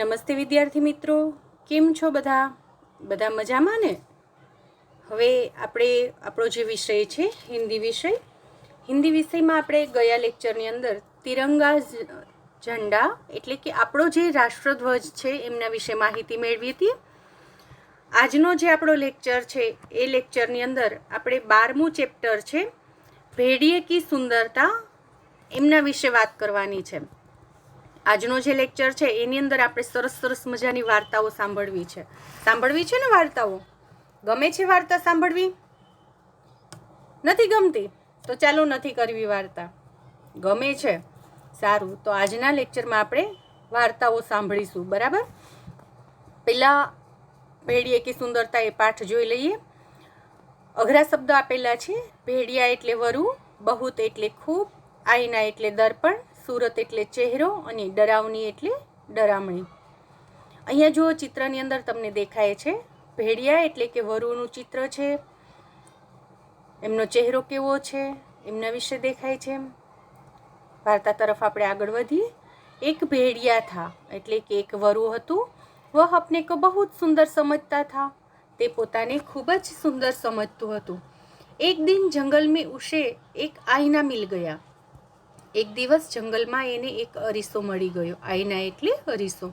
નમસ્તે વિદ્યાર્થી મિત્રો, કેમ છો બધા? બધા મજામાં ને? હવે આપણો જે વિષય છે હિન્દી વિષયમાં આપણે ગયા લેક્ચરની અંદર તિરંગા ઝંડા એટલે કે આપણો જે રાષ્ટ્રધ્વજ છે એમના વિશે માહિતી મેળવી હતી. આજનો જે આપણો લેક્ચર છે એ લેક્ચરની અંદર આપણે 12મું ચેપ્ટર છે ભેડિયે કી સુંદરતા એમના વિશે વાત કરવાની છે. આજનો જે લેક્ચર છે એની અંદર આપણે સરસ મજાની વાર્તાઓ સાંભળવી છે ને? વાર્તાઓ ગમે છે? વાર્તા સાંભળવી નથી ગમતી તો ચાલો નથી કરવી વાર્તા. ગમે છે? સારું, તો આજના લેક્ચરમાં આપણે વાર્તાઓ સાંભળીશું, બરાબર? પહેલા ભેડિયે કી સુંદરતા એ પાઠ જોઈ લઈએ. અઘરા શબ્દો આપેલા છે. ભેડિયા એટલે વરુ, બહુત એટલે ખૂબ, આઈના એટલે દર્પણ, સુરત એટલે ચહેરો અને ડરાવની એટલે ડરામણી. અહીંયા જો ચિત્રની અંદર તમને દેખાય છે ભેડિયા એટલે કે વરુનું ચિત્ર છે, એમનો ચહેરો કેવો છે એમના વિશે દેખાય છે. વાર્તા તરફ આપણે આગળ વધીએ. એક ભેડિયા થા એટલે કે એક વરુ હતું. વહ અપને કો બહુ સુંદર સમજતા થા, તે પોતાને ખૂબ જ સુંદર સમજતું હતું. એક દિન જંગલ में उसे एक आईना मिल गया. એક દિવસ જંગલમાં એને એક અરીસો મળી ગયો. આઈના એટલે અરીસો.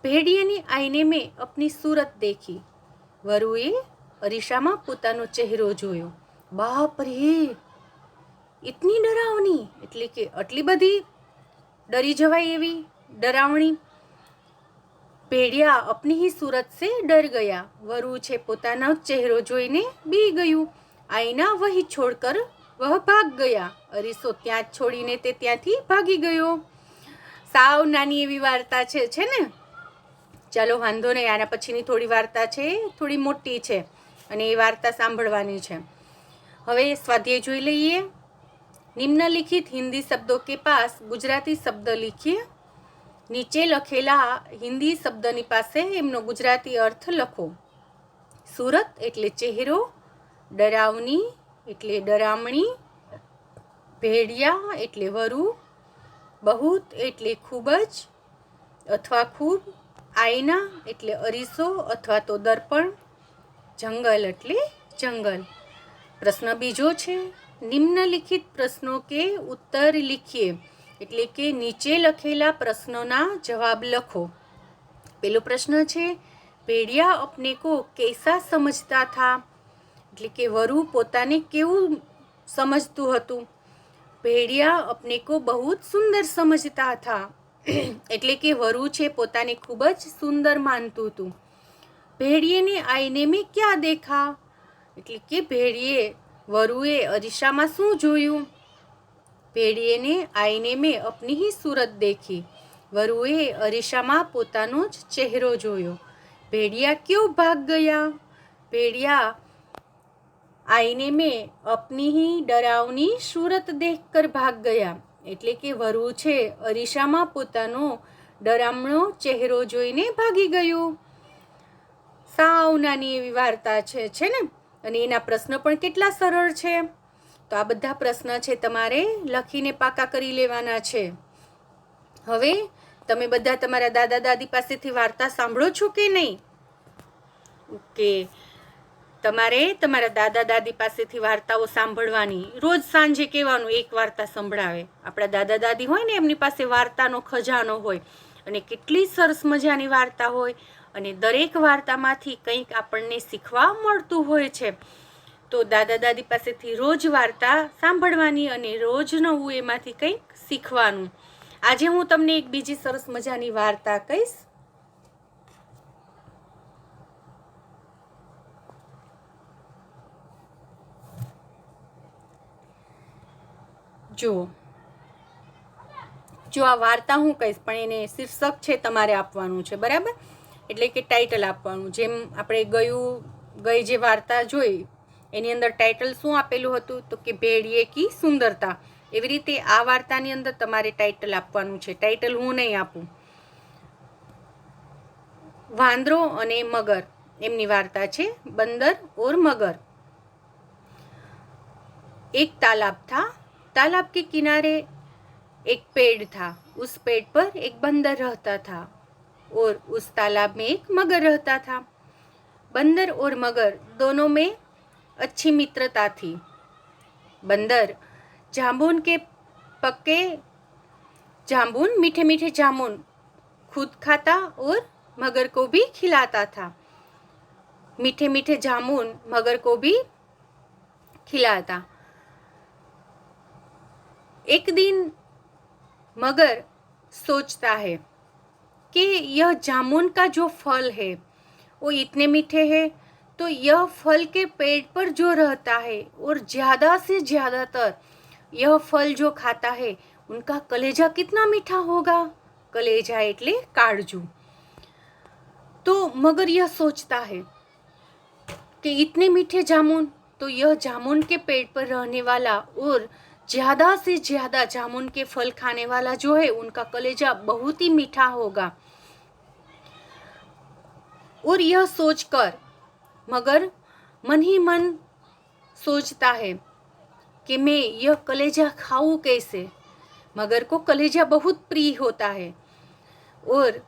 ભેડિયાની આઈને મેં અપની सूरत देखी. વરુએ અરીસામાં પોતાનો ચહેરો જોયો. બાપ રે, ઇતની ડરાવની એટલે કે આટલી બધી ડરી જવાય એવી ડરાવણી. ભેડિયા અપની ही सूरत से डर गया. વરુ છે પોતાનો ચહેરો જોઈને બી ગયું. આઈના વહી છોડકર વહ ભાગ ગયા. અરીસો ત્યાં જ છોડીને તે ત્યાંથી ભાગી ગયો. સાવ નાની એવી વાર્તા છે ને? ચાલો વાંધો નહીં, આના પછીની થોડી વાર્તા છે, થોડી મોટી છે અને એ વાર્તા સાંભળવાની છે. હવે સ્વાધ્યાય જોઈ લઈએ. નિમ્નલિખિત હિન્દી શબ્દો કે પાસ ગુજરાતી શબ્દ લીખીએ. નીચે લખેલા હિન્દી શબ્દની પાસે એમનો ગુજરાતી અર્થ લખો. સુરત એટલે ચહેરો, ડરાવની એટલે ડરામણી, ભેડિયા એટલે વરુ, બહુત એટલે ખૂબ જ અથવા ખૂબ, આઈના એટલે અરીસો અથવા તો દર્પણ, જંગલ એટલે જંગલ. પ્રશ્ન બીજો છે, નિમ્નલિખિત પ્રશ્નો કે ઉત્તર લીખીએ એટલે કે નીચે લખેલા પ્રશ્નોના જવાબ લખો. પેલો પ્રશ્ન છે, ભેડિયા અપને કો कैसा समझता था એટલે કે વરુ પોતાને કેવું સમજતું હતું. ભેડિયા અપને કો બહુ સુંદર સમજતા થા એટલે કે વરુ છે પોતાને ખૂબ જ સુંદર માનતું હતું. ભેડિયે ને આઈને મેં ક્યાં દેખા એટલે કે વરુએ અરીસામાં શું જોયું? ભેડિયે ને આઈને મેં અપની ही सूरत देखी. વરુએ અરીસામાં પોતાનો જ ચહેરો જોયો. ભેડિયા ક્यों ભાગ ગયા? ભેડિયા આઈને મેં અપની ही डरावनी सूरत देखकर भाग गया એટલે કે વરુ છે અરીસામાં પોતાનો ડરામણો ચહેરો જોઈને ભાગી ગયું. સાવ નાની એવી વાર્તા છે ને? અને એના પ્રશ્ન પણ કેટલા સરળ છે. તો આ બધા પ્રશ્ન છે તમારે લખીને પાકા કરી લેવાના છે. હવે તમે બધા તમારા દાદા દાદી પાસેથી વાર્તા સાંભળો છો કે નહીં? ઓકે, તમારે તમારા દાદા દાદી પાસેથી વાર્તાઓ સાંભળવાની. રોજ સાંજે કહેવાનું એક વાર્તા સંભળાવે. આપણા દાદા દાદી હોય ને એમની પાસે વાર્તાનો ખજાનો હોય અને કેટલી સરસ મજાની વાર્તા હોય અને દરેક વાર્તામાંથી કંઈક આપણને શીખવા મળતું હોય છે. તો દાદા દાદી પાસેથી રોજ વાર્તા સાંભળવાની અને રોજ નવું એમાંથી કંઈક શીખવાનું. આજે હું તમને એક બીજી સરસ મજાની વાર્તા કહીશ. જો આ વાર્તા હું કહીશ પણ એને શીર્ષક છે તમારે આપવાનું છે, બરાબર? એટલે કે ટાઇટલ આપવાનું. જેમ આપણે ગઈ જે વાર્તા જોઈ એની અંદર ટાઇટલ શું આપેલું હતું તો કે ભેડિયે કી સુંદરતા. એવી રીતે આ વાર્તાની અંદર તમારે ટાઇટલ આપવાનું છે. ટાઇટલ હું નહીં આપું. વાંદરો અને મગર એમની વાર્તા છે, બંદર ઓર મગર. एक तालाब था. तालाब के किनारे एक पेड़ था. उस पेड़ पर एक बंदर रहता था. और उस तालाब में एक मगर रहता था। बंदर और मगर दोनों में अच्छी मित्रता थी। बंदर जामुन के पक्के जामुन मीठे मीठे जामुन खुद खाता और मगर को भी खिलाता था। मीठे मीठे जामुन मगर को भी खिलाता। एक दिन मगर सोचता है कि यह जामुन का जो फल है वो इतने मीठे हैं, तो यह फल के पेड़ पर जो रहता है और ज़्यादा से ज़्यादातर यह फल जो खाता है उनका कलेजा कितना मीठा होगा। कलेजा એટલે काळजू। तो मगर यह सोचता है कि इतने मीठे जामुन, तो यह जामुन के पेड़ पर रहने वाला और ज़्यादा से ज़्यादा जामुन के फल खाने वाला जो है उनका कलेजा बहुत ही मीठा होगा। और यह सोचकर मगर मन ही मन सोचता है कि मैं यह कलेजा खाऊं कैसे। मगर को कलेजा बहुत प्रिय होता है। और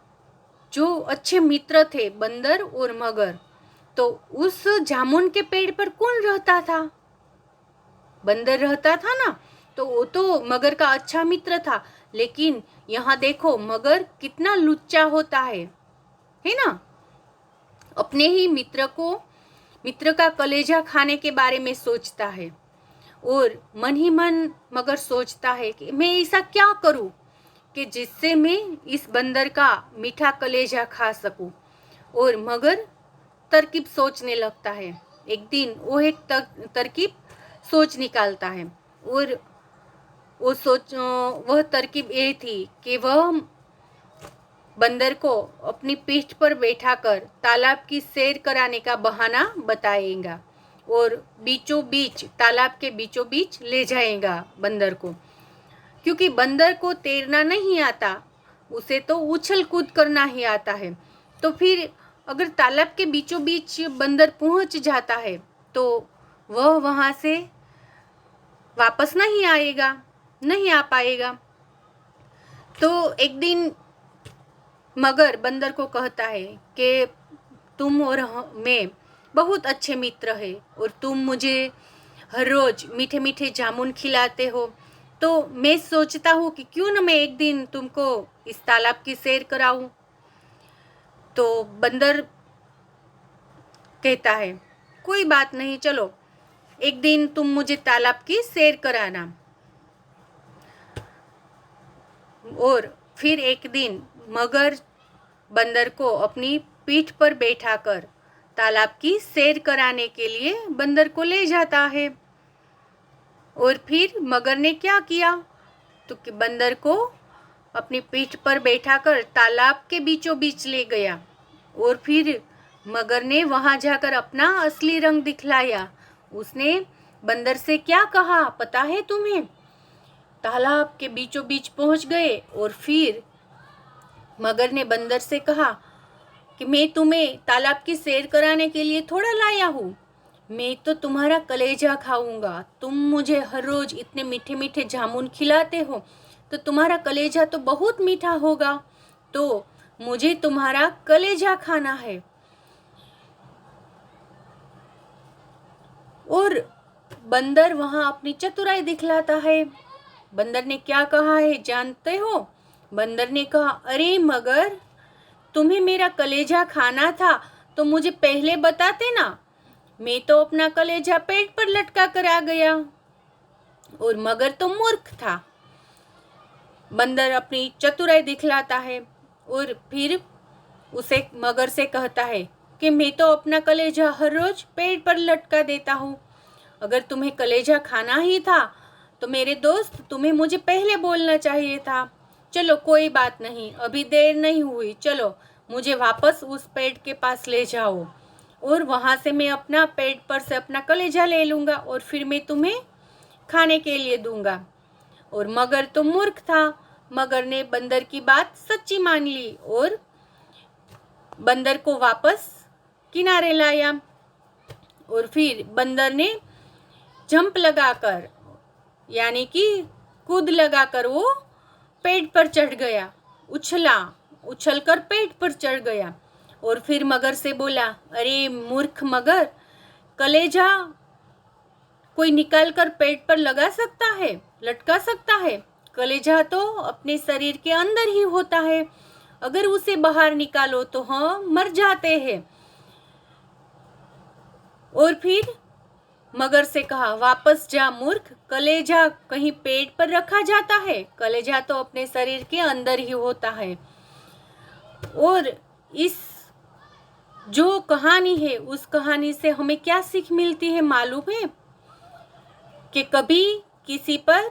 जो अच्छे मित्र थे बंदर और मगर, तो उस जामुन के पेड़ पर कौन रहता था? बंदर रहता था ना, तो वो तो मगर का अच्छा मित्र था। लेकिन यहाँ देखो मगर कितना लुच्चा होता है ना। अपने ही मित्र का कलेजा खाने के बारे में सोचता है और मन ही मन मगर सोचता है कि मैं ऐसा क्या करूं कि जिससे मैं इस बंदर का मीठा कलेजा खा सकूं। और मगर तरकीब सोचने लगता है। एक दिन वो एक तरकीब सोच निकालता है और वह तरकीब ये थी कि वह बंदर को अपनी पीठ पर बैठाकर तालाब की सैर कराने का बहाना बताएगा और तालाब के बीचों बीच ले जाएगा बंदर को। क्योंकि बंदर को तैरना नहीं आता, उसे तो उछल कूद करना ही आता है। तो फिर अगर तालाब के बीचों बीच बंदर पहुंच जाता है तो वह वहां से वापस नहीं आ पाएगा। तो एक दिन मगर बंदर को कहता है कि तुम और मैं बहुत अच्छे मित्र हैं और तुम मुझे हर रोज मीठे मीठे जामुन खिलाते हो, तो मैं सोचता हूँ कि क्यों न मैं एक दिन तुमको इस तालाब की सैर कराऊं। तो बंदर कहता है कोई बात नहीं, चलो एक दिन तुम मुझे तालाब की सैर कराना। और फिर एक दिन मगर बंदर को अपनी पीठ पर बैठाकर तालाब की सैर कराने के लिए बंदर को ले जाता है। और फिर मगर ने क्या किया, तो कि बंदर को अपनी पीठ पर बैठाकर तालाब के बीचों बीच ले गया। और फिर मगर ने वहां जाकर अपना असली रंग दिखलाया। उसने बंदर से क्या कहा पता है तुम्हें? तालाब के बीचों बीच पहुंच गए और फिर मगर ने बंदर से कहा कि मैं तुम्हें तालाब की सैर कराने के लिए थोड़ा लाया हूँ, मैं तो तुम्हारा कलेजा खाऊंगा। तुम मुझे हर रोज इतने मीठे मीठे जामुन खिलाते हो, तो तुम्हारा कलेजा तो बहुत मीठा होगा, तो मुझे तुम्हारा कलेजा खाना है। और बंदर वहां अपनी चतुराई दिखलाता है। बंदर ने क्या कहा है जानते हो? बंदर ने कहा, अरे मगर, तुम्हें मेरा कलेजा खाना था तो मुझे पहले बताते ना, मैं तो अपना कलेजा पेट पर लटका कर आ गया। और मगर तो मूर्ख था। बंदर अपनी चतुराई दिखलाता है और फिर उसे मगर से कहता है कि मैं तो अपना कलेजा हर रोज पेट पर लटका देता हूँ। अगर तुम्हें कलेजा खाना ही था तो मेरे दोस्त तुम्हें मुझे पहले बोलना चाहिए था। चलो कोई बात नहीं, अभी देर नहीं हुई, चलो मुझे वापस उस पेड़ के पास ले जाओ और वहां से मैं अपना पेड़ पर से अपना कलेजा ले लूँगा और फिर मैं तुम्हें खाने के लिए दूंगा। और मगर तो मूर्ख था। मगर ने बंदर की बात सच्ची मान ली और बंदर को वापस किनारे लाया। और फिर बंदर ने जंप लगाकर यानी कि कूद लगाकर वो पेड़ पर चढ़ गया, उछला उछलकर पेड़ पर चढ़ गया और फिर मगर से बोला, अरे मूर्ख मगर, कलेजा कोई निकाल कर पेट पर लगा सकता है, लटका सकता है? कलेजा तो अपने शरीर के अंदर ही होता है, अगर उसे बाहर निकालो तो हम मर जाते हैं। और फिर मगर से कहा, वापस जा मूर्ख, कलेजा कहीं पेट पर रखा जाता है? कलेजा तो अपने शरीर के अंदर ही होता है। और इस जो कहानी है, उस कहानी से हमें क्या सीख मिलती है मालूम है? कि कभी किसी पर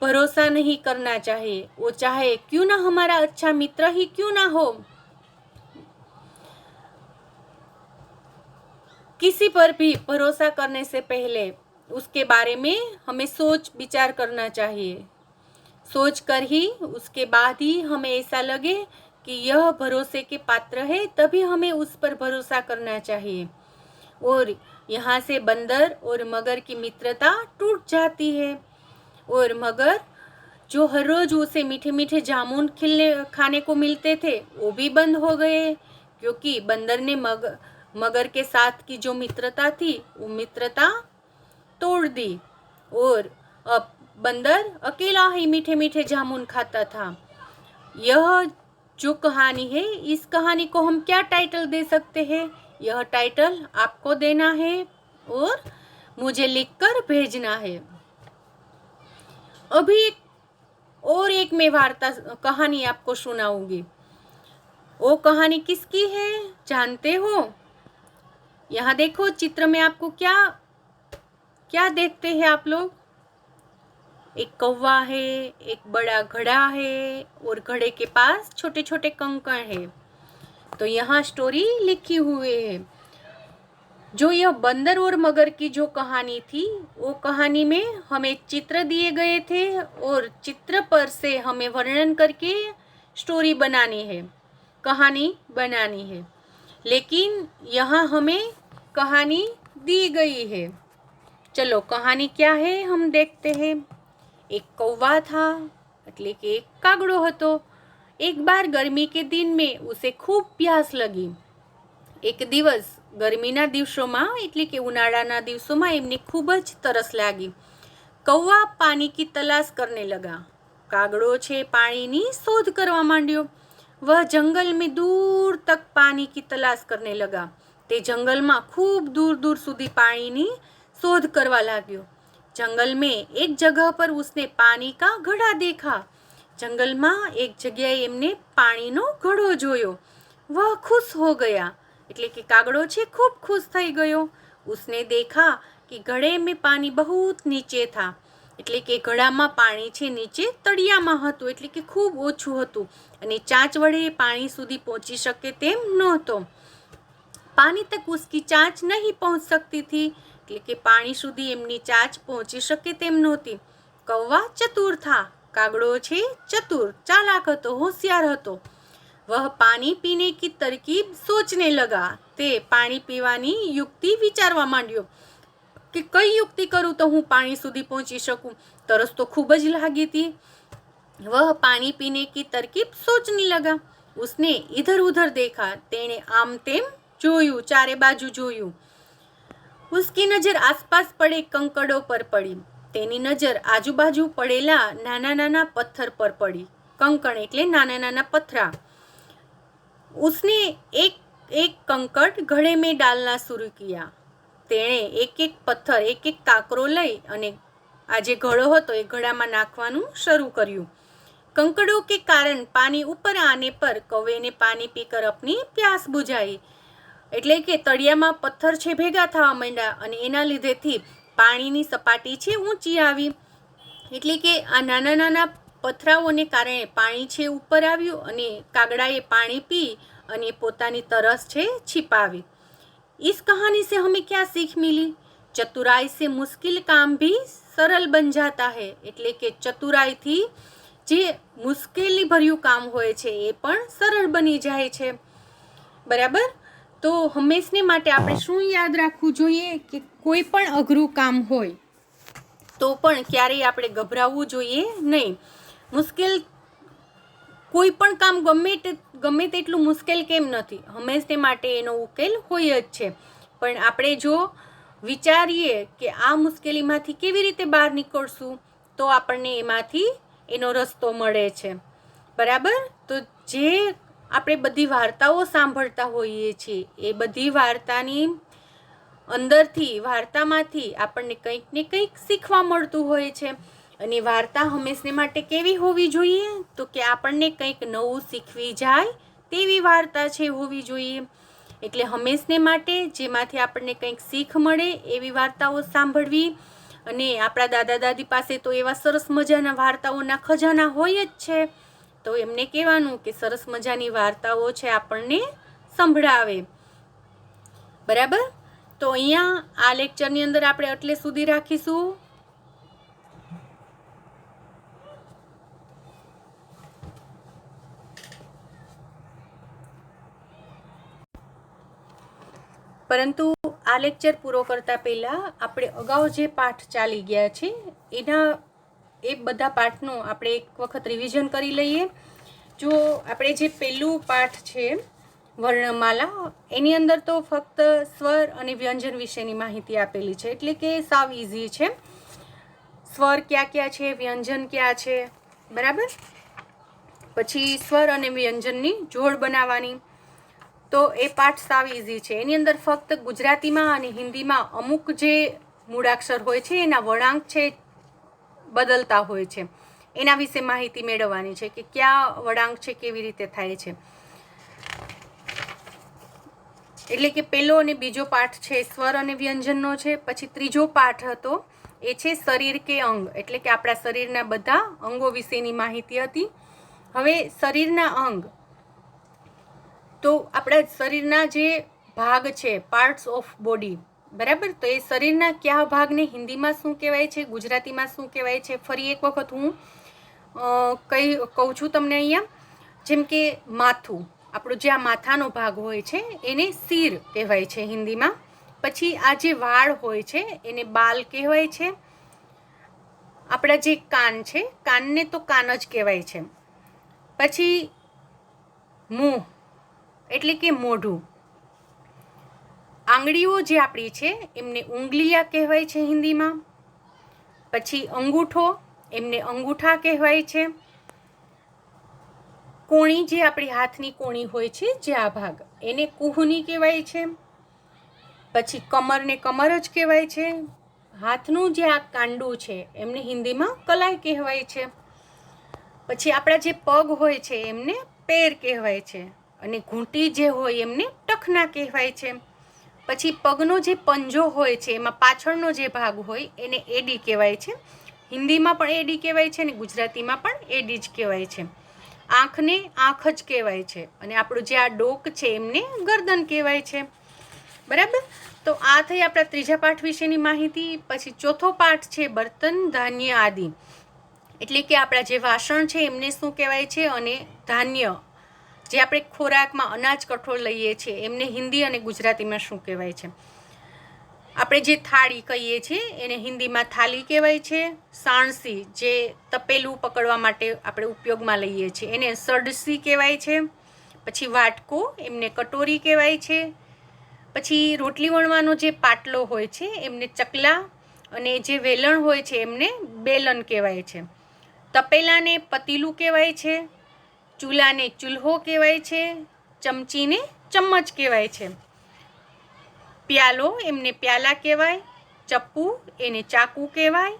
भरोसा नहीं करना चाहिए, वो चाहे क्यों ना हमारा अच्छा मित्र ही क्यों ना हो। किसी पर भी भरोसा करने से पहले उसके बारे में हमें सोच विचार करना चाहिए। सोच कर ही उसके बाद ही हमें ऐसा लगे कि यह भरोसे के पात्र है, तभी हमें उस पर भरोसा करना चाहिए। और यहाँ से बंदर और मगर की मित्रता टूट जाती है और मगर जो हर रोज उसे मीठे मीठे जामुन खाने को मिलते थे वो भी बंद हो गए, क्योंकि बंदर ने मगर के साथ की जो मित्रता थी वो मित्रता तोड़ दी और अब बंदर अकेला ही मीठे मीठे जामुन खाता था। यह जो कहानी है, इस कहानी को हम क्या टाइटल दे सकते हैं? यह टाइटल आपको देना है और मुझे लिखकर भेजना है। अभी एक मैं वार्ता कहानी आपको सुनाऊंगी। वो कहानी किसकी है जानते हो? यहाँ देखो चित्र में आपको क्या क्या देखते हैं आप लोग? एक कौवा है, एक बड़ा घड़ा है और घड़े के पास छोटे छोटे कंकड़ है। तो यहाँ स्टोरी लिखी हुई है। जो यह बंदर और मगर की जो कहानी थी, वो कहानी में हमें चित्र दिए गए थे और चित्र पर से हमें वर्णन करके स्टोरी बनानी है, कहानी बनानी है। लेकिन यहाँ हमें कहानी दी गई है। चलो कहानी क्या है हम देखते हैं। एक कौवा था, એટલે કે એક કાગડો હતો। એક બાર ગરમી કે દિન में उसे खूब प्यास लगी। એક દિવસ ગરમીના દિવસોમાં એટલે કે ઉનાળાના દિવસોમાં એમને ખૂબ જ તરસ લાગી। કૌવા પાણી की तलाश करने लगा। કાગડો છે પાણીની શોધ કરવા માંડ્યો। वह जंगल में दूर तक पानी की तलाश करने लगा। તે જંગલમાં ખૂબ दूर दूर સુધી પાણીની शोध करवा लाग्यो। जंगल में एक जगह पर उसने पानी का घड़ा देखा। जंगल में एक जगह एमने पानी नो घड़ो जोयो। वह खुश हो गया, એટલે કે કાગડો છે खूब खुश થઈ ગયો। उसने देखा कि घड़े में पानी बहुत नीचे था, એટલે કે ઘડામાં પાણી છે નીચે તળિયામાં હતું, એટલે કે ખૂબ ઓછું હતું અને ચાંચ વડે પાણી સુધી પહોંચી શકે તેમ નહોતો। पानी तक उसकी चांच नहीं पहुंच सकती थी, એટલે કે પાણી સુધી એમની ચાંચ પહોંચી શકે તેમ નહોતી। કૌવા ચતુર था, કાગડો છે ચતુર, ચાલાક હતો, હોશિયાર હતો। वह पानी पीने की तरकीब सोचने लगा। તે પાણી પીવાની યુક્તિ વિચારવા માંડ્યો કે કઈ યુક્તિ કરું તો હું પાણી સુધી પહોંચી શકું। તરસ તો ખૂબ જ લાગી હતી। वह पानी पीने की तरकीब सोचने लगा। उसने इधर उधर देखा। तेने आम तेम જોયું, ચારે બાજુ જોયું। उसकी नजर आसपास पड़े कंकड़ों पर पड़ी। तेनी नजर आजूबाजू पड़ेला नाना नाना पत्थर पर पड़ी। कंकड़ એટલે नाना नाना पत्थरा। उसने एक एक कंकड़ घड़े में डालना शुरू किया। तेणे एक एक पत्थर एक एक काकरो लई अने आ जे घड़ो हतो ए घड़ामां नाखवानुं शरू कर्युं। कंकड़ों के कारण पानी ऊपर आने पर कौवे ने पानी पीकर अपनी प्यास बुझाई। એટલે કે તળિયામાં પથ્થર છે ભેગા થવા માંડ્યા અને એના લીધેથી પાણીની સપાટી છે ઊંચી આવી। એટલે કે આ નાના નાના પથરાઓને કારણે પાણી છે ઉપર આવ્યું અને કાગડાએ પાણી પી અને પોતાની તરસ છે छिपावी। इस कहानी से हमें क्या सीख मिली? चतुराई से मुश्किल काम भी सरल बन जाता है। એટલે કે ચતુરાઈથી જે મુશ્કેલી ભર્યું કામ હોય છે એ પણ સરળ બની જાય છે। બરાબર? તો હંમેશને માટે આપણે શું યાદ રાખવું જોઈએ કે કોઈ પણ અઘરું કામ હોય તો પણ ક્યારેય આપણે ગભરાવવું જોઈએ નહીં। મુશ્કેલ કોઈ પણ કામ ગમે તેટલું મુશ્કેલ કેમ નથી, હંમેશને માટે એનો ઉકેલ હોય જ છે. પણ આપણે જો વિચારીએ કે આ મુશ્કેલીમાંથી કેવી રીતે બહાર નીકળશું, તો આપણને એમાંથી એનો રસ્તો મળે છે. બરાબર. તો જે આપણે બધી વાર્તાઓ સાંભળતા હોઈએ છીએ, એ બધી વાર્તાની અંદરથી, વાર્તામાંથી આપણને કંઈક ને કંઈક શીખવા મળતું હોય છે. અને વાર્તા હંમેશને માટે કેવી હોવી જોઈએ, તો કે આપણને કંઈક નવું શીખવી જાય તેવી વાર્તા છે હોવી જોઈએ. એટલે હંમેશને માટે જેમાંથી આપણને કંઈક શીખ મળે એવી વાર્તાઓ સાંભળવી. અને આપણા દાદા દાદી પાસે તો એવા સરસ મજાના વાર્તાઓના ખજાના હોય જ છે, તો એમને કહેવાનું કે સરસ મજાની વાર્તાઓ છે આપણને સંભળાવે. બરાબર. તો અહીંયા આ લેક્ચરની અંદર આપણે એટલે સુધી રાખીશું. પરંતુ આ લેક્ચર પૂરો કરતા પહેલાં આપણે અગાઉ જે પાઠ ચાલી ગયા છે એ બધા પાઠનું આપણે એક વખત રિવિઝન કરી લઈએ. જો આપણે જે પહેલું પાઠ છે વર્ણમાલા, એની અંદર તો ફક્ત સ્વર અને વ્યંજન વિશેની માહિતી આપેલી છે, એટલે કે સાવ ઇઝી છે. સ્વર ક્યાં છે, વ્યંજન ક્યાં છે, બરાબર. પછી સ્વર અને વ્યંજનની જોડ બનાવવાની, તો એ પાઠ સાવ ઇઝી છે. એની અંદર ફક્ત ગુજરાતીમાં અને હિન્દીમાં અમુક જે મૂળાક્ષર હોય છે એના વળાંક છે બદલતા હોય છે, એના વિશે માહિતી મેળવવાની છે કે ક્યાં વળાંક છે, કેવી રીતે થાય છે. એટલે કે પહેલો અને બીજો પાઠ છે સ્વર અને વ્યંજનનો છે. પછી ત્રીજો પાઠ હતો એ છે શરીર કે અંગ, એટલે કે આપણા શરીરના બધા અંગો વિશેની માહિતી હતી. હવે શરીરના અંગ, તો આપણા શરીરના જે ભાગ છે, પાર્ટ્સ ઓફ બોડી, બરાબર. તો એ શરીરના કયા ભાગને હિન્દીમાં શું કહેવાય છે, ગુજરાતીમાં શું કહેવાય છે, ફરી એક વખત હું કહું છું તમને અહીંયા. જેમ કે માથું, આપણો જે આ માથાનો ભાગ હોય છે એને શિર કહેવાય છે હિન્દીમાં. પછી આ જે વાળ હોય છે એને બાલ કહેવાય છે. આપણા જે કાન છે, કાનને તો કાન જ કહેવાય છે. પછી મુંહ એટલે કે મોઢું. આંગળીઓ જે આપણી છે એમને ઉંગલિયા કહેવાય છે હિન્દીમાં. પછી અંગૂઠો, એમને અંગૂઠા કહેવાય છે. કોણી, જે આપણી હાથની કોણી હોય છે, જે આ ભાગ, એને કુહની કહેવાય છે. પછી કમરને કમર જ કહેવાય છે. હાથનું જે આ કાંડું છે એમને હિન્દીમાં કલાઈ કહેવાય છે. પછી આપણા જે પગ હોય છે એમને પેર કહેવાય છે. અને ઘૂંટી જે હોય એમને ટખના કહેવાય છે. પછી પગનો જે પંજો હોય છે એમાં પાછળનો જે ભાગ હોય એને એડી કહેવાય છે. હિન્દીમાં પણ એડી કહેવાય છે અને ગુજરાતીમાં પણ એડી જ કહેવાય છે. આંખને આંખ જ કહેવાય છે. અને આપણું જે આ ડોક છે એમને ગરદન કહેવાય છે. બરાબર. તો આ થઈ આપણા ત્રીજા પાઠ વિશેની માહિતી. પછી ચોથો પાઠ છે બર્તન, ધાન્ય આદિ, એટલે કે આપણા જે વાસણ છે એમને શું કહેવાય છે, અને ધાન્ય જે આપણે ખોરાકમાં અનાજ કઠોળ લઈએ છીએ એમને હિન્દી અને ગુજરાતીમાં શું કહેવાય છે. આપણે જે થાળી કહીએ છીએ એને હિન્દીમાં થાલી કહેવાય છે. સાણસી, જે તપેલું પકડવા માટે આપણે ઉપયોગમાં લઈએ છીએ, એને સડસી કહેવાય છે. પછી વાટકો, એમને કટોરી કહેવાય છે. પછી રોટલી વણવાનો જે પાટલો હોય છે એમને ચકલા, અને જે વેલણ હોય છે એમને બેલન કહેવાય છે. તપેલાને પતીલું કહેવાય છે. ચૂલાને ચૂલ્હો કહેવાય છે. ચમચીને ચમ્મચ કહેવાય છે. પ્યાલો, એમને પ્યાલા કહેવાય. ચપ્પુ, એને ચાકુ કહેવાય.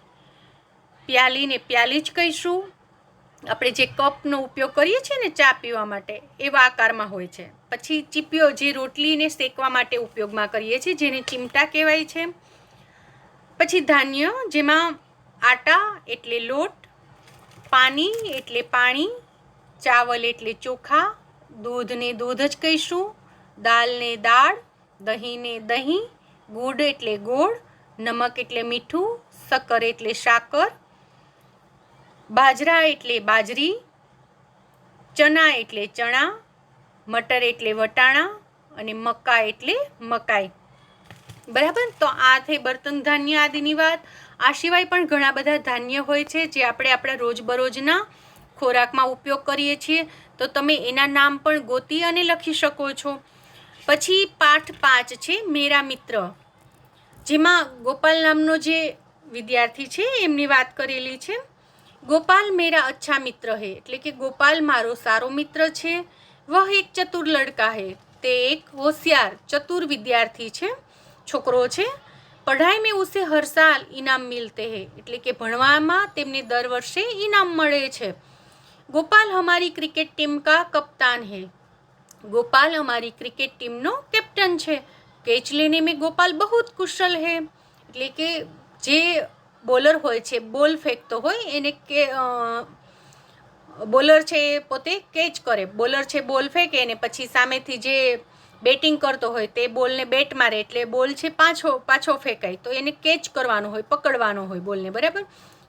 પ્યાલીને પ્યાલી જ કહીશું. આપણે જે કપનો ઉપયોગ કરીએ છીએ ને ચા પીવા માટે, એવા આકારમાં હોય છે. પછી ચીપિયો, જે રોટલીને શેકવા માટે ઉપયોગમાં કરીએ છીએ, જેને ચીમટા કહેવાય છે. પછી ધાન્ય, જેમાં આટા એટલે લોટ, પાણી એટલે પાણી, ચાવલ એટલે ચોખા, દૂધને દૂધ જ કહીશું, દાળને દાળ, દહીંને દહીં, ગુડ એટલે ગોળ, નમક એટલે મીઠું, શક્કર એટલે સાકર, બાજરા એટલે બાજરી, ચણા એટલે ચણા, મટર એટલે વટાણા, અને મકા એટલે મકાઈ. બરાબર. તો આ થઈ બર્તન, ધાન્ય આદિની વાત. આ સિવાય પણ ઘણા બધા ધાન્ય હોય છે જે આપણે આપણા રોજબરોજના ખોરાકમાં ઉપયોગ કરીએ છીએ, તો તમે એના નામ પણ ગોતી અને લખી શકો છો. પછી પાઠ 5 છે મેરા મિત્ર, જેમાં ગોપાલ નામનો જે વિદ્યાર્થી છે એમની વાત કરેલી છે. ગોપાલ મેરા અચ્છા મિત્ર હે, એટલે કે ગોપાલ મારો સારો મિત્ર છે. વહ એક ચતુર લડકા હે, તે એક હોશિયાર ચતુર વિદ્યાર્થી છે, છોકરો છે. પઢાઈ મેં ઉસે હર સાલ ઇનામ મિલતે હે, એટલે કે ભણવામાં તેમને દર વર્ષે ઇનામ મળે છે. ગોપાલ હમારી ક્રિકેટ ટીમ કા કપ્તાન હે, ગોપાલ અમારી ક્રિકેટ ટીમનો કેપ્ટન છે. કેચ લેને મેં ગોપાલ બહુ કુશલ હે, એટલે કે જે બોલર હોય છે, બોલ ફેંકતો હોય એને કે બોલર છે એ પોતે કેચ કરે. બોલર છે બોલ ફેંકે અને પછી સામેથી જે બેટિંગ કરતો હોય તે બોલને બેટ મારે, એટલે બોલ છે પાછો ફેંકાય, તો એને કેચ કરવાનો હોય, પકડવાનો હોય બોલને, બરાબર.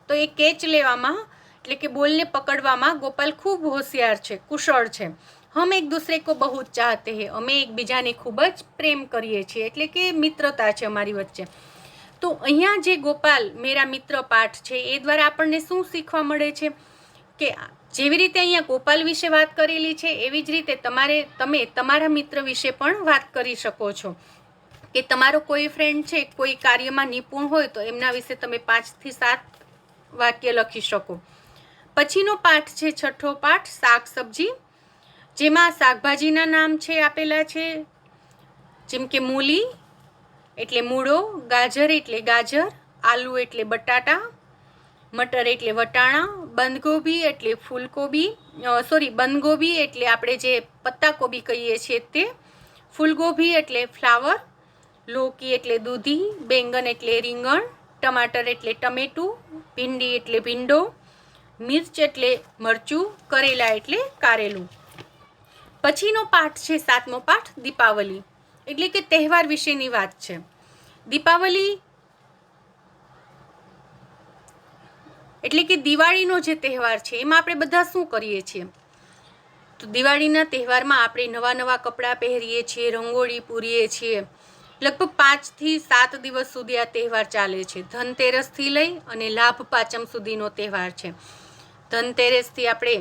તો એ કેચ લેવામાં, એટલે કે બોલને પકડવામાં ગોપાલ ખૂબ હોશિયાર છે, કુશળ છે. હમ એક દૂસરે કો બહુ ચાહતે હે, અમે એકબીજાને ખૂબ જ પ્રેમ કરીએ છીએ, એટલે કે મિત્રતા છે અમારી વચ્ચે. તો અહીંયા જે ગોપાલ મેરા મિત્ર પાઠ છે એ દ્વારા આપણને શું શીખવા મળે છે કે જેવી રીતે અહીંયા ગોપાલ વિશે વાત કરેલી છે એવી જ રીતે તમે તમારા મિત્ર વિશે પણ વાત કરી શકો છો. કે તમારો કોઈ ફ્રેન્ડ છે કોઈ કાર્યમાં નિપુણ હોય તો એમના વિશે તમે 5 થી 7 વાક્ય લખી શકો. પછીનો પાઠ છે છઠ્ઠો પાઠ શાક સબ્જી, જેમાં શાકભાજીના નામ છે આપેલા છે, જેમ કે મૂલી એટલે મૂળો, ગાજર એટલે ગાજર, આલુ એટલે બટાટા, મટર એટલે વટાણા, બંધગોભી એટલે ફૂલકોબી, બંધગોભી એટલે આપણે જે પત્તાકોબી કહીએ છીએ તે, ફૂલગોભી એટલે ફ્લાવર, લોકી એટલે દૂધી, બેંગન એટલે રીંગણ, ટમાટર એટલે ટમેટું, ભીંડી એટલે ભીંડો, મિર્ચ એટલે મરચું, કરેલા એટલે કારેલું. પછીનો પાઠ છે 7મો પાઠ દીપાવલી, એટલે કે તહેવાર વિશેની વાત છે. દીપાવલી એટલે કે દિવાળીનો જે તહેવાર છે એમાં આપણે બધા શું કરીએ છીએ? તો દિવાળીના તહેવારમાં આપણે નવા કપડાં પહેરીએ છીએ, રંગોળી પૂરીએ છીએ. લગભગ 5 થી 7 દિવસ સુધી આ તહેવાર ચાલે છે. ધનતેરસથી લઈ અને લાભ પાંચમ સુધીનો તહેવાર છે. ધનતેરસથી આપણે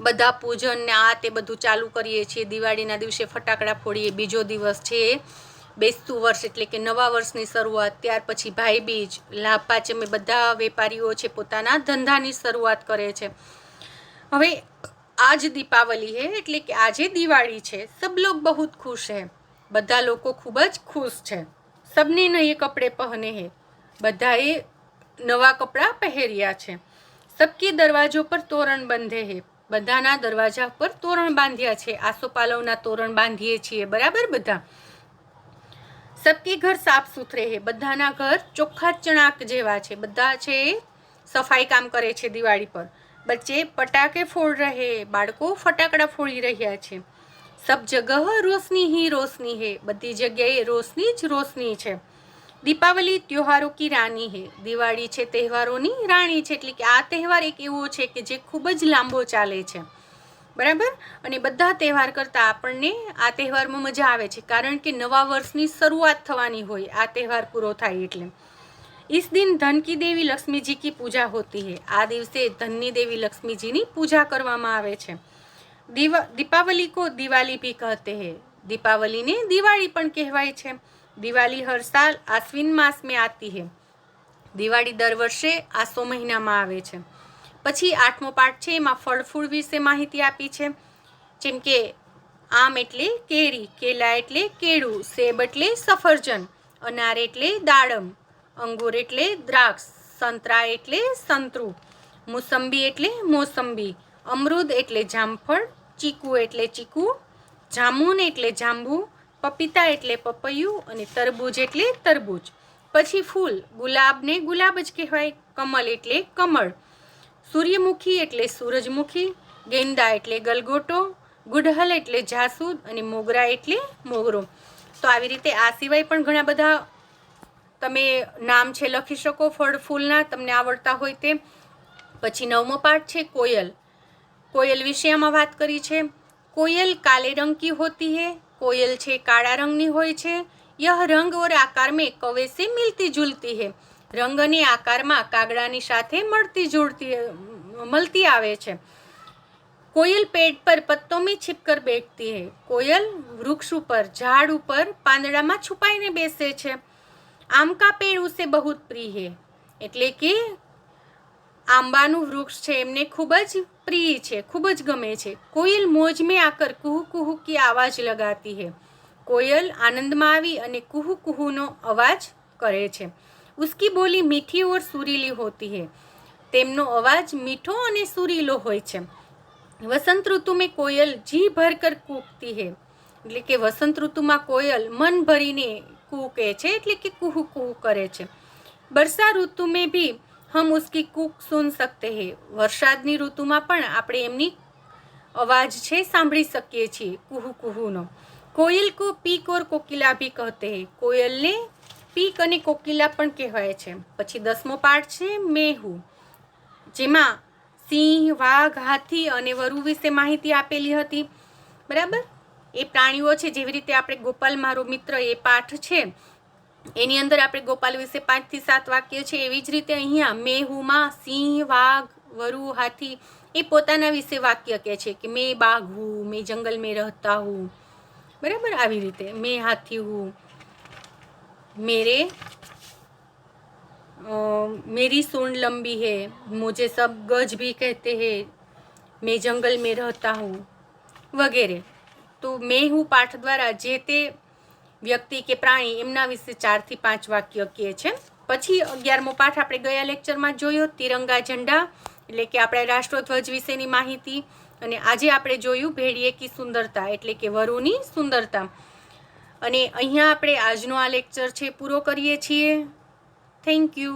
બધા પૂજન ને આ તે બધું ચાલુ કરીએ છીએ. દિવાળીના દિવસે ફટાકડા ફોડીએ. બીજો દિવસ છે બેસતું વર્ષ એટલે કે નવા વર્ષની શરૂઆત. ત્યાર પછી ભાઈબીજ, લાભ પાંચમે બધા વેપારીઓ છે પોતાના ધંધાની શરૂઆત કરે છે. હવે આજ દીપાવલી હે, એટલે કે આજે દિવાળી છે. સબ લોગ બહુ ખુશ હે, બધા લોકો ખૂબ જ ખુશ છે. સબને નયે કપડે પહેને હે, બધાએ નવા કપડાં પહેર્યા છે. સબકે દરવાજો પર તોરણ બંધે હે, બધાના દરવાજા પર તોરણ બાંધ્યા છે. આસોપાલવના તોરણ બાંધીએ છીએ, બરાબર બધા. સબકે ઘર સાફ સુથરે હે, બધાના ઘર ચોખ્ખા ચણાક જેવા છે. બધા છે સફાઈ કામ કરે છે દિવાળી પર. બચ્ચે પટાકે ફોડ રહે, બાળકો ફટાકડા ફોડી રહ્યા છે. સબ જગહ રોશની હી રોશની હે, બધી જગ્યાએ રોશની જ રોશની છે. દીપાવલી ત્યોહારો કી રાની હે, દિવાળી છે તહેવારોની રાણી છે, એટલે કે આ તહેવાર એક એવો છે કે જે ખૂબ જ લાંબો ચાલે છે, બરાબર. અને બધા તહેવાર કરતાં આપણને આ તહેવારમાં મજા આવે છે, કારણ કે નવા વર્ષની શરૂઆત થવાની હોય આ તહેવાર પૂરો થાય એટલે. इस दिन धन की देवी लक्ष्मी जी की पूजा होती है, આ દિવસે ધનની દેવી લક્ષ્મીજીની પૂજા કરવામાં આવે છે. दीपावली को दिवाली भी कहते हैं, દીપાવલીને દિવાળી પણ કહેવાય છે. દિવાળી હર સાલ આશ્વિન માસ में आती है, દિવાળી દર વર્ષે આસો મહિનામાં આવે છે. પછી 8મો પાઠ છે એમાં ફળ ફૂલ વિશે માહિતી આપી છે, જેમ કે આમ એટલે કેરી, કેલા એટલે કેળું, સેબ એટલે સફરજન, અનાર એટલે દાડમ, અંગુર એટલે દ્રાક્ષ, સંતરા એટલે સંતરું, મોસંબી એટલે મોસંબી, અમૃદ એટલે જામફળ, ચીકુ એટલે ચીકુ, જામુન એટલે જાંબુ, પપીતા એટલે પપૈયું અને તરબૂચ એટલે તરબૂચ. પછી ફૂલ, ગુલાબને ગુલાબ જ કહેવાય, કમલ એટલે કમળ, સૂર્યમુખી એટલે સૂરજમુખી, ગેંદા એટલે ગલગોટો, ગુડહલ એટલે જાસૂદ અને મોગરા એટલે મોગરો. તો આવી રીતે આ સિવાય પણ ઘણા બધા તમે નામ છે લખી શકો ફળ ફૂલના, તમને આવડતા હોય તે. પછી 9મો પાઠ છે કોયલ, કોયલ વિશે આમાં વાત કરી છે. કોયલ કાલે રંગ કી હોતી હે, કોયલ છે કાળા રંગની હોય છે. यह रंग और आकार में कौवे से मिलती जुलती है, રંગ અને આકારમાં કાગડાની સાથે મળતી મળતી આવે છે। कोयल पेड़ पर पत्तों में छिपकर बैठती है। कोयल वृक्ष ऊपर झाड़ ऊपर પાંદડા માં છુપાઈને બેસે છે। आम का पेड़ उसे बहुत प्रिय है। એટલે કે આંબાનું વૃક્ષ છે એમને ખૂબ જ પ્રિય છે, ખૂબ જ ગમે છે। कोयल मौज में आकर कुहू कुहू की आवाज लगाती है। कोयल आनंदમાં આવી અને कुहू कुहू નો અવાજ કરે છે। उसकी बोली मीठी और सुरीली होती है। તેમનો અવાજ મીઠો અને સુરીલો હોય છે। વસંત ઋતુ में कोयल जी भरकर कूकती है। એટલે કે વસંત ઋતુમાં કોયલ મન ભરીને કૂકે છે, એટલે કે કુહુ કુહુ કરે છે। वर्षा ऋतु में भी हम उसकी कूक सुन सकते हैं। વરસાદની ઋતુમાં પણ આપણે એમની અવાજ છે સાંભળી શકીએ છીએ, કુહુ કુહુનો। કોયલ को पीक और कोकिला भी कहते हैं। કોયલને પીક અને કોકિલા પણ કહેવાય છે। પછી 10મો પાઠ છે મેહુ, જેમાં સિંહ, વાઘ, હાથી અને વરુ વિશે માહિતી આપેલી હતી, બરાબર। એ પ્રાણીઓ છે, જેવી રીતે આપણે ગોપાલ મારો મિત્ર એ પાઠ છે એની અંદર આપણે ગોપાલ વિશે 5 થી 7 વાક્ય છે, એવી જ રીતે અહીંયા મેહુમાં સિંહ, વાઘ, વરુ, હાથી એ પોતાના વિશે વાક્ય કહે છે કે મેં બાઘ હું, મેં જંગલ में रहता हूँ, બરાબર। આવી રીતે મેં હાથી હું, मेरी सूंड लंबी है, मुझे सब गज भी कहते हैं, मैं जंगल में रहता हूँ वगैरह। तो मैं हूँ पाठ द्वारा जे ते व्यक्ति के प्राणी एमना विશે 4 થી 5 વાક્ય કહે છે। પછી 11મો પાઠ આપણે ગયા લેક્ચરમાં જોયો, તિરંગા ઝંડા એટલે કે આપણા રાષ્ટ્રધ્વજ વિશેની માહિતી। અને આજે આપણે જોયું ભેડિયે કી સુંદરતા એટલે કે વરુની સુંદરતા। અને અહીંયા આપણે આજનો આ લેક્ચર છે પૂરો કરીએ છીએ। Thank you.